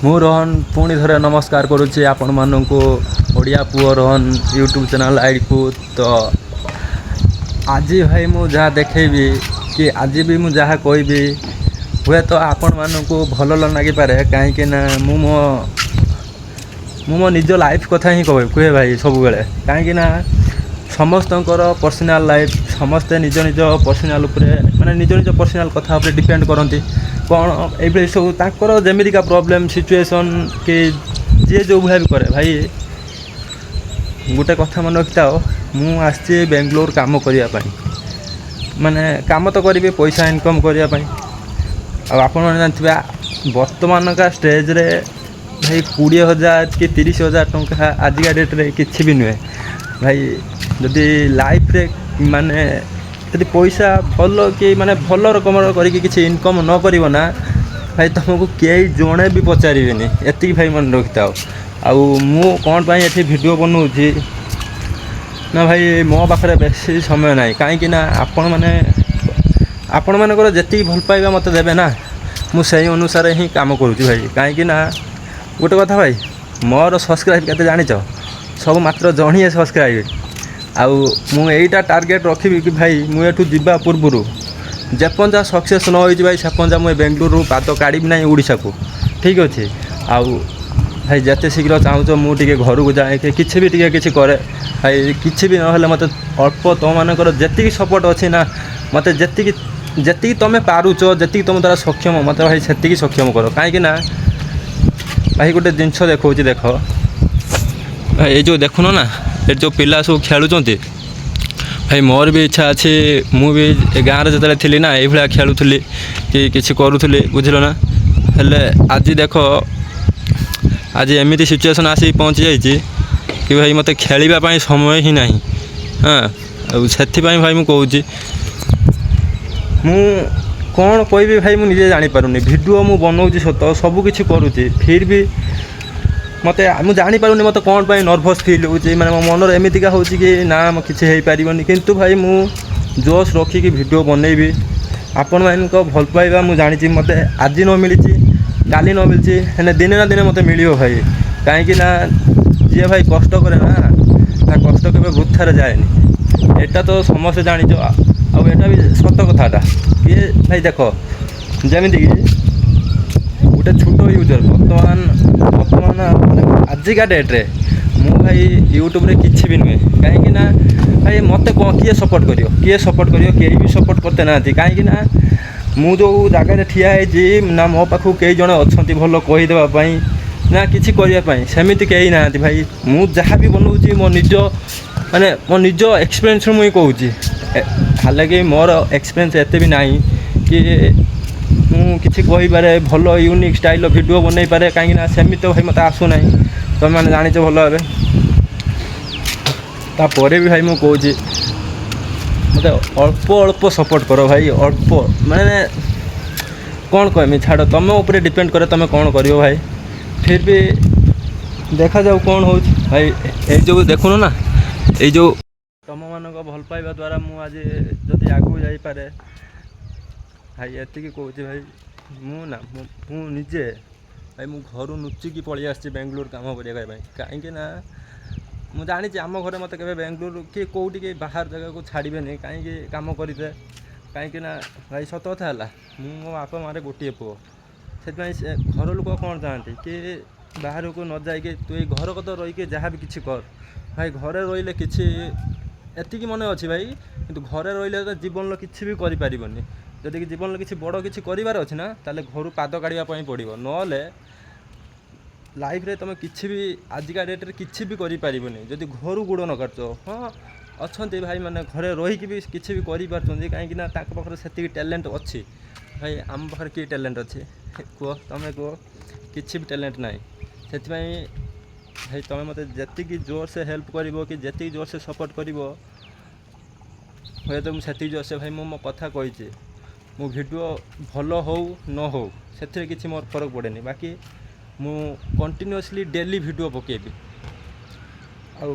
ମୁଁ ରୋହନ ପୁଣି ଥରେ ନମସ୍କାର କରୁଛି ଆପଣମାନଙ୍କୁ ଓଡ଼ିଆ ପୁଅ ରୋହନ ୟୁଟ୍ୟୁବ୍ ଚ୍ୟାନେଲ୍ ଆଇଡ଼ିକୁ। ତ ଆଜି ଭାଇ ମୁଁ ଯାହା ଦେଖେଇବି କି ଆଜି ବି ମୁଁ ଯାହା କହିବି ହୁଏତ ଆପଣମାନଙ୍କୁ ଭଲ ନ ଲାଗିପାରେ, କାହିଁକିନା ମୁଁ ମୋ ନିଜ ଲାଇଫ୍ କଥା ହିଁ କୁହେ ଭାଇ ସବୁବେଳେ। କାହିଁକିନା ସମସ୍ତଙ୍କର ପର୍ସନାଲ୍ ଲାଇଫ୍, ସମସ୍ତେ ନିଜ ନିଜ ପର୍ସନାଲ୍ ଉପରେ ମାନେ ନିଜ ନିଜ ପର୍ସନାଲ୍ କଥା ଉପରେ ଡିପେଣ୍ଡ କରନ୍ତି। କ'ଣ ଏଇଭଳି ସବୁ ତାଙ୍କର ଯେମିତିକା ପ୍ରୋବ୍ଲେମ୍ ସିଚୁଏସନ୍ କି ଯିଏ ଯେଉଁ ଭଳିଆ ବି କରେ ଭାଇ, ଗୋଟେ କଥା ମନେ ରଖିଥାଅ, ମୁଁ ଆସିଛି ବେଙ୍ଗଲୋର କାମ କରିବା ପାଇଁ। ମାନେ କାମ ତ କରିବି ପଇସା ଇନକମ୍ କରିବା ପାଇଁ। ଆଉ ଆପଣମାନେ ଜାଣିଥିବେ ବର୍ତ୍ତମାନକା ଷ୍ଟେଜ୍ରେ ଭାଇ 20,000 କି 30,000 ଟଙ୍କା ଆଜିକା ଡେଟ୍ରେ କିଛି ବି ନୁହେଁ ଭାଇ। ଯଦି ଲାଇଫ୍ରେ ମାନେ ଯଦି ପଇସା ଭଲ କି ମାନେ ଭଲ ରକମର କରିକି କିଛି ଇନକମ୍ ନ କରିବ ନା ଭାଇ, ତୁମକୁ କେହି ଜଣେ ବି ପଚାରିବେନି। ଏତିକି ଭାଇ ମନେ ରଖିଥାଅ। ଆଉ ମୁଁ କ'ଣ ପାଇଁ ଏଠି ଭିଡ଼ିଓ ବନାଉଛି ନା ଭାଇ, ମୋ ପାଖରେ ବେଶୀ ସମୟ ନାହିଁ। କାହିଁକିନା ଆପଣମାନଙ୍କର ଯେତିକି ଭଲ ପାଇବା ମୋତେ ଦେବେ ନା, ମୁଁ ସେଇ ଅନୁସାରେ ହିଁ କାମ କରୁଛି ଭାଇ। କାହିଁକିନା ଗୋଟେ କଥା ଭାଇ, ମୋର ସବସ୍କ୍ରାଇବ୍ କେତେ ଜାଣିଛ? ସବୁ ମାତ୍ର ଜଣିଏ ସବସ୍କ୍ରାଇବ୍। ଆଉ ମୁଁ ଏଇଟା ଟାର୍ଗେଟ୍ ରଖିବି କି ଭାଇ, ମୁଁ ଏଠୁ ଯିବା ପୂର୍ବରୁ ଯେପର୍ଯ୍ୟନ୍ତ ସକ୍ସେସ୍ ନ ହୋଇଛି ଭାଇ, ସେପର୍ଯ୍ୟନ୍ତ ମୁଁ ବେଙ୍ଗଲୋରରୁ ପାଦ କାଢ଼ିବି ନାହିଁ ଓଡ଼ିଶାକୁ। ଠିକ୍ ଅଛି। ଆଉ ଭାଇ ଯେତେ ଶୀଘ୍ର ଚାହୁଁଛ ମୁଁ ଟିକେ ଘରକୁ ଯାଏ, କିଛି ବି ଟିକେ କିଛି କରେ ଭାଇ। କିଛି ବି ନହେଲେ ମୋତେ ଅଳ୍ପ ତୁମମାନଙ୍କର ଯେତିକି ସପୋର୍ଟ ଅଛି ନା, ମୋତେ ଯେତିକି ତୁମେ ପାରୁଛ, ଯେତିକି ତୁମ ଦ୍ୱାରା ସକ୍ଷମ, ମୋତେ ଭାଇ ସେତିକି ସକ୍ଷମ କର। କାହିଁକିନା ଭାଇ ଗୋଟେ ଜିନିଷ ଦେଖାଉଛି, ଦେଖ ଏଇ ଯେଉଁ ଦେଖୁନ ନା, ଏଠି ଯେଉଁ ପିଲା ସବୁ ଖେଳୁଛନ୍ତି ଭାଇ, ମୋର ବି ଇଚ୍ଛା ଅଛି ମୁଁ ବି ଗାଁରେ ଯେତେବେଳେ ଥିଲି ନା ଏଇଭଳିଆ ଖେଳୁଥିଲି କି କିଛି କରୁଥିଲି, ବୁଝିଲ ନା। ହେଲେ ଆଜି ଦେଖ, ଆଜି ଏମିତି ସିଚୁଏସନ୍ ଆସିକି ପହଞ୍ଚି ଯାଇଛି କି ଭାଇ ମୋତେ ଖେଳିବା ପାଇଁ ସମୟ ହିଁ ନାହିଁ। ଆଉ ସେଥିପାଇଁ ଭାଇ ମୁଁ କହୁଛି, ମୁଁ କ'ଣ କହିବି ଭାଇ ମୁଁ ନିଜେ ଜାଣିପାରୁନି। ଭିଡ଼ିଓ ମୁଁ ବନାଉଛି ସତ, ସବୁ କିଛି କରୁଛି, ଫିର୍ ବି ମୁଁ ଜାଣିପାରୁନି ମୋତେ କ'ଣ ପାଇଁ ନର୍ଭସ୍ ଫିଲ୍ ହେଉଛି। ମାନେ ମୋ ମନରେ ଏମିତିକା ହେଉଛି କି ନା କିଛି ହେଇପାରିବନି। କିନ୍ତୁ ଭାଇ ମୁଁ ଜୋସ୍ ରଖିକି ଭିଡ଼ିଓ ବନେଇବି। ଆପଣମାନଙ୍କ ଭଲ ପାଇବା ମୁଁ ଜାଣିଛି ମୋତେ ଆଜି ନ ମିଳିଛି, କାଲି ନ ମିଳିଛି, ହେଲେ ଦିନେ ନା ଦିନେ ମୋତେ ମିଳିବ ଭାଇ। କାହିଁକିନା ଯିଏ ଭାଇ କଷ୍ଟ କରେ ନା, ତା କଷ୍ଟ କେବେ ବୃଥାରେ ଯାଏନି। ଏଇଟା ତ ସମସ୍ତେ ଜାଣିଛ। ଆଉ ଏଇଟା ବି ସତ କଥାଟା କିଏ ଭାଇ, ଦେଖ ଯେମିତିକି ଗୋଟେ ଛୋଟ ୟୁଜର୍ ବର୍ତ୍ତମାନ ମାନେ ଆଜିକା ଡେଟ୍ରେ ମୁଁ ଭାଇ ୟୁଟ୍ୟୁବ୍ରେ କିଛି ବି ନୁହେଁ। କାହିଁକିନା ଭାଇ ମୋତେ କିଏ ସପୋର୍ଟ କରିବ? କେହି ବି ସପୋର୍ଟ କରତେ ନାହାନ୍ତି। କାହିଁକିନା ମୁଁ ଯେଉଁ ଜାଗାରେ ଠିଆ ହେଇଛି ନା, ମୋ ପାଖକୁ କେହି ଜଣେ ଅଛନ୍ତି ଭଲ କହିଦେବା ପାଇଁ ନା କିଛି କରିବା ପାଇଁ, ସେମିତି କେହି ନାହାନ୍ତି ଭାଇ। ମୁଁ ଯାହା ବି ବନାଉଛି ମୋ ନିଜ ଏକ୍ସପିରିଏନ୍ସରୁ ମୁଁ କହୁଛି। ହାଲାକି ମୋର ଏକ୍ସପିରିଏନ୍ସ ଏତେ ବି ନାହିଁ କି ମୁଁ କିଛି କହିପାରେ, ଭଲ ୟୁନିକ୍ ଷ୍ଟାଇଲ୍ର ଭିଡ଼ିଓ ବନେଇପାରେ। କାହିଁକିନା ସେମିତି ଭାଇ ମୋତେ ଆସୁନାହିଁ, ତୁମେମାନେ ଜାଣିଛ ଭଲ ଭାବେ। ତାପରେ ବି ଭାଇ ମୁଁ କହୁଛି, ମୋତେ ଅଳ୍ପ ସପୋର୍ଟ କର ଭାଇ। ଅଳ୍ପ ମାନେ କ'ଣ କହିମି, ଛାଡ଼, ତୁମ ଉପରେ ଡିପେଣ୍ଡ କରେ ତୁମେ କ'ଣ କରିବ ଭାଇ। ଫିର୍ ବି ଦେଖାଯାଉ କ'ଣ ହେଉଛି ଭାଇ। ଏଇ ଯେଉଁ ଦେଖୁନ ନା, ଏଇ ଯେଉଁ ତୁମମାନଙ୍କ ଭଲ ପାଇବା ଦ୍ୱାରା ମୁଁ ଆଜି ଯଦି ଆଗକୁ ଯାଇପାରେ ଭାଇ, ଏତିକି କହୁଛି ଭାଇ। ମୁଁ ନିଜେ ଭାଇ, ମୁଁ ଘରୁ ଲୁଚିକି ପଳେଇ ଆସିଛି ବେଙ୍ଗଲୋର କାମ କରିବା ପାଇଁ। କାହିଁକିନା ମୁଁ ଜାଣିଛି ଆମ ଘରେ ମୋତେ କେବେ ବେଙ୍ଗଲୋର କି କେଉଁଠିକି ବାହାର ଜାଗାକୁ ଛାଡ଼ିବେନି, କାହିଁକି କାମ କରିତେ। କାହିଁକିନା ଭାଇ ସତ କଥା ହେଲା, ମୁଁ ମୋ ବାପା ମାଆରେ ଗୋଟିଏ ପୁଅ। ସେଥିପାଇଁ ସେ ଘର ଲୋକ କ'ଣ ଚାହାନ୍ତି କି ବାହାରକୁ ନ ଯାଇକି ତୁ ଏଇ ଘର କଥା ରହିକି ଯାହା ବି କିଛି କର। ଭାଇ ଘରେ ରହିଲେ କିଛି ଏତିକି ମନେ ଅଛି ଭାଇ, କିନ୍ତୁ ଘରେ ରହିଲେ ତ ଜୀବନର କିଛି ବି କରିପାରିବନି। ଯଦି ଜୀବନର କିଛି ବଡ଼ କିଛି କରିବାର ଅଛି ନା, ତାହେଲେ ଘରୁ ପାଦ କାଢ଼ିବା ପାଇଁ ପଡ଼ିବ। ନହେଲେ ଲାଇଫ୍ରେ ତୁମେ କିଛି ବି ଆଜିକା ଡେଟ୍ରେ କିଛି ବି କରିପାରିବନି ଯଦି ଘରୁ ଗୋଡ଼ ନ କାଟୁଛ। ହଁ, ଅଛନ୍ତି ଭାଇ ମାନେ ଘରେ ରହିକି ବି କିଛି ବି କରିପାରୁଛନ୍ତି, କାହିଁକିନା ତାଙ୍କ ପାଖରେ ସେତିକି ଟ୍ୟାଲେଣ୍ଟ ଅଛି। ଭାଇ ଆମ ପାଖରେ କି ଟ୍ୟାଲେଣ୍ଟ ଅଛି କୁହ? ତୁମେ କୁହ। କିଛି ବି ଟ୍ୟାଲେଣ୍ଟ ନାହିଁ। ସେଥିପାଇଁ ଭାଇ ତୁମେ ମୋତେ ଯେତିକି ଜୋରସେ ହେଲ୍ପ କରିବ କି ଯେତିକି ଜୋରସେ ସପୋର୍ଟ କରିବ, ହୁଏତ ମୁଁ ସେତିକି ଜୋରସେ ଭାଇ ମୁଁ ମୋ କଥା କହିଛି। ମୁଁ ଭିଡ଼ିଓ ଭଲ ହେଉ ନ ହେଉ ସେଥିରେ କିଛି ମୋର ଫରକ ପଡ଼େନି। ବାକି ମୁଁ କଣ୍ଟିନ୍ୟୁଅସଲି ଡେଲି ଭିଡ଼ିଓ ପକାଇବି। ଆଉ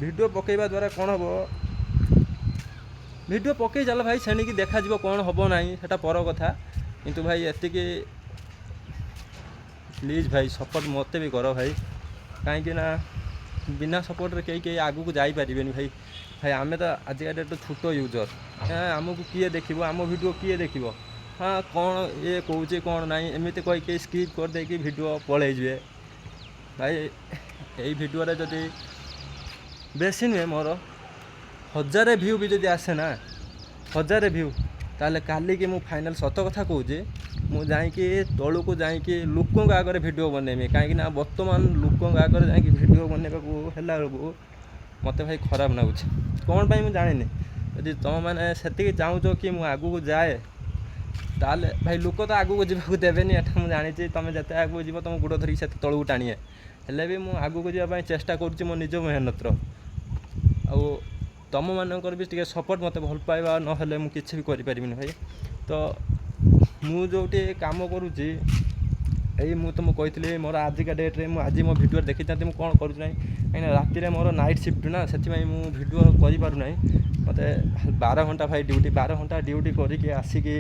ଭିଡ଼ିଓ ପକାଇବା ଦ୍ୱାରା କ'ଣ ହେବ, ଭିଡ଼ିଓ ପକାଇ ଚାଲ ଭାଇ, ସେଣିକି ଦେଖାଯିବ କ'ଣ ହେବ ନାହିଁ, ସେଇଟା ପର କଥା। କିନ୍ତୁ ଭାଇ ଏତିକି ପ୍ଲିଜ୍ ଭାଇ ସପୋର୍ଟ ମୋତେ ବି କର ଭାଇ, କାହିଁକି ନା ବିନା ସପୋର୍ଟରେ କେହି ଆଗକୁ ଯାଇପାରିବେନି ଭାଇ। ଭାଇ ଆମେ ତ ଆଜିକା ଡେଟ୍ରେ ଛୋଟ ୟୁଜର୍, ଆମକୁ କିଏ ଦେଖିବ, ଆମ ଭିଡ଼ିଓ କିଏ ଦେଖିବ, ହଁ କ'ଣ ଇଏ କହୁଛି କ'ଣ ନାହିଁ ଏମିତି କହିକି ସ୍କିପ୍ କରିଦେଇକି ଭିଡ଼ିଓ ପଳେଇଯିବେ। ଭାଇ ଏଇ ଭିଡ଼ିଓରେ ଯଦି ବେଶୀ ନୁହେଁ ମୋର 1000 ଭିଉ ବି ଯଦି ଆସେ ନା, 1000 ଭିଉ, ତାହେଲେ କାଲିକି ମୁଁ ଫାଇନାଲ୍ ସତ କଥା କହୁଛି, ମୁଁ ଯାଇକି ତଳକୁ ଯାଇକି ଲୋକଙ୍କ ଆଗରେ ଭିଡ଼ିଓ ବନେଇବି। କାହିଁକି ନା ବର୍ତ୍ତମାନ ଲୋକଙ୍କ ଆଗରେ ଯାଇକି ଭିଡ଼ିଓ ବନେଇବାକୁ ହେଲା ବେଳକୁ ମୋତେ ଭାଇ ଖରାପ ଲାଗୁଛି। କ'ଣ ପାଇଁ ମୁଁ ଜାଣିନି। ଯଦି ତୁମେମାନେ ସେତିକି ଚାହୁଁଛ କି ମୁଁ ଆଗକୁ ଯାଏ, ତାହେଲେ ଭାଇ ଲୋକ ତ ଆଗକୁ ଯିବାକୁ ଦେବେନି, ଏଟା ମୁଁ ଜାଣିଛି। ତୁମେ ଯେତେ ଆଗକୁ ଯିବ ତୁମ ଗୋଡ଼ ଧରିକି ସେତେ ତଳକୁ ଟାଣିବେ। ହେଲେ ବି ମୁଁ ଆଗକୁ ଯିବା ପାଇଁ ଚେଷ୍ଟା କରୁଛି ମୋ ନିଜ ମେହନତର। ଆଉ ତୁମମାନଙ୍କର ବି ଟିକେ ସପୋର୍ଟ, ମୋତେ ଭଲ ପାଇବା ନହେଲେ ମୁଁ କିଛି ବି କରିପାରିବିନି ଭାଇ। ତ ମୁଁ ଯେଉଁଠି କାମ କରୁଛି, ଏଇ ମୁଁ ତୁମକୁ କହିଥିଲି ମୋର ଆଜିକା ଡେଟ୍ରେ ମୁଁ ଆଜି ମୋ ଭିଡ଼ିଓରେ ଦେଖିଥାନ୍ତି ମୁଁ କ'ଣ କରୁଛି ନାହିଁ। କାହିଁକିନା ରାତିରେ ମୋର ନାଇଟ୍ ସିଫ୍ଟ ନା, ସେଥିପାଇଁ ମୁଁ ଭିଡ଼ିଓ କରିପାରୁନାହିଁ। ମୋତେ 12 ଘଣ୍ଟା ଭାଇ ଡ୍ୟୁଟି, 12 ଘଣ୍ଟା ଡ୍ୟୁଟି କରିକି ଆସିକି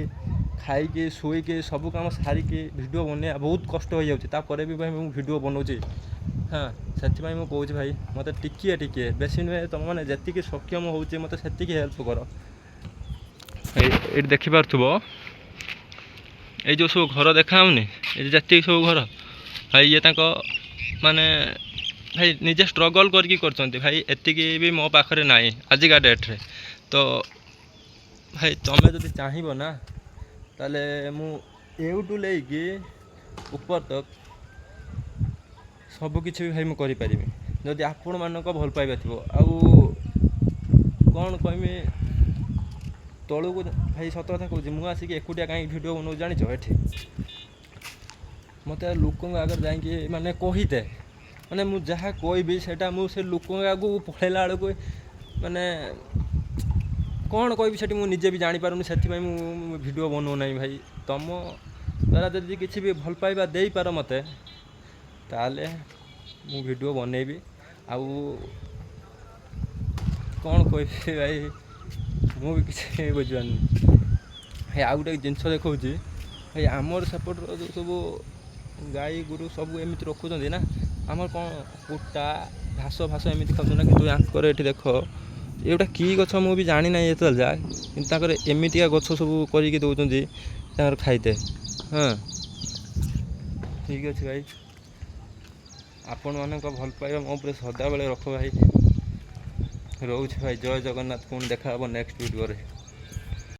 ଖାଇକି ଶୋଇକି ସବୁ କାମ ସାରିକି ଭିଡ଼ିଓ ବନେଇବା ବହୁତ କଷ୍ଟ ହୋଇଯାଉଛି। ତାପରେ ବି ଭାଇ ମୁଁ ଭିଡ଼ିଓ ବନାଉଛି। ହଁ, ସେଥିପାଇଁ ମୁଁ କହୁଛି ଭାଇ ମୋତେ ଟିକିଏ ବେଶୀ ନୁହେଁ, ତୁମମାନେ ଯେତିକି ସକ୍ଷମ ହେଉଛି ମୋତେ ସେତିକି ହେଲ୍ପ କର। ଏଇଠି ଦେଖିପାରୁଥିବ ଏଇ ଯେଉଁ ସବୁ ଘର ଦେଖାହେଉନି, ଏଇ ଯେତିକି ସବୁ ଘର ଭାଇ, ଇଏ ତାଙ୍କ ମାନେ ଭାଇ ନିଜେ ଷ୍ଟ୍ରଗଲ୍ କରିକି କରିଛନ୍ତି ଭାଇ। ଏତିକି ବି ମୋ ପାଖରେ ନାହିଁ ଆଜିକା ଡେଟ୍ରେ। ତ ଭାଇ ତୁମେ ଯଦି ଚାହିଁବ ନା, ତାହେଲେ ମୁଁ ଏଇଠୁ ନେଇକି ଉପର ତକ ସବୁକିଛି ବି ଭାଇ ମୁଁ କରିପାରିବି, ଯଦି ଆପଣମାନଙ୍କ ଭଲ ପାଇବା ଥିବ। ଆଉ କ'ଣ କହିବି ତଳକୁ ଭାଇ, ସତ କଥା କହୁଛି, ମୁଁ ଆସିକି ଏକୁଟିଆ କାହିଁକି ଭିଡ଼ିଓ ବନାଉଛି ଜାଣିଛ? ଏଠି ମୋତେ ଲୋକଙ୍କ ଆଗରେ ଯାଇକି ମାନେ କହିଦେ, ମାନେ ମୁଁ ଯାହା କହିବି ସେଇଟା ମୁଁ ସେ ଲୋକଙ୍କ ଆଗକୁ ପଳେଇଲା ବେଳକୁ ମାନେ କ'ଣ କହିବି ସେଠି ମୁଁ ନିଜେ ବି ଜାଣିପାରୁନି। ସେଥିପାଇଁ ମୁଁ ଭିଡ଼ିଓ ବନାଉନାହିଁ ଭାଇ। ତୁମ ଦ୍ୱାରା ଯଦି କିଛି ବି ଭଲ ପାଇବା ଦେଇପାର ମୋତେ, ତାହେଲେ ମୁଁ ଭିଡ଼ିଓ ବନେଇବି। ଆଉ କ'ଣ କହିବି ଭାଇ, ମୁଁ ବି କିଛି ବୁଝିପାରୁନି ଭାଇ। ଆଉ ଗୋଟେ ଜିନିଷ ଦେଖାଉଛି ଭାଇ, ଆମର ସେପଟର ଯେଉଁ ସବୁ ଗାଈ ଗୋରୁ ସବୁ ଏମିତି ରଖୁଛନ୍ତି ନା, ଆମର କ'ଣ କୁଟା ଘାସ ଏମିତି ଖାଉଛନ୍ତି ନା, କିନ୍ତୁ ୟାଙ୍କର ଏଠି ଦେଖ ଏଇଟା କି ଗଛ ମୁଁ ବି ଜାଣିନାହିଁ ଏତେବେଳେ ଯା, କିନ୍ତୁ ତାଙ୍କର ଏମିତିକା ଗଛ ସବୁ କରିକି ଦେଉଛନ୍ତି ତାଙ୍କର ଖାଇତେ। ହଁ, ଠିକ୍ ଅଛି ଭାଇ, ଆପଣମାନଙ୍କ ଭଲ ପାଇବା ମୋ ଉପରେ ସଦାବେଳେ ରଖ ଭାଇ। ରହୁଛି ଭାଇ, ଜୟ ଜଗନ୍ନାଥ। ପୁଣି ଦେଖା ହେବ ନେକ୍ସଟ ଭିଡ଼ିଓରେ।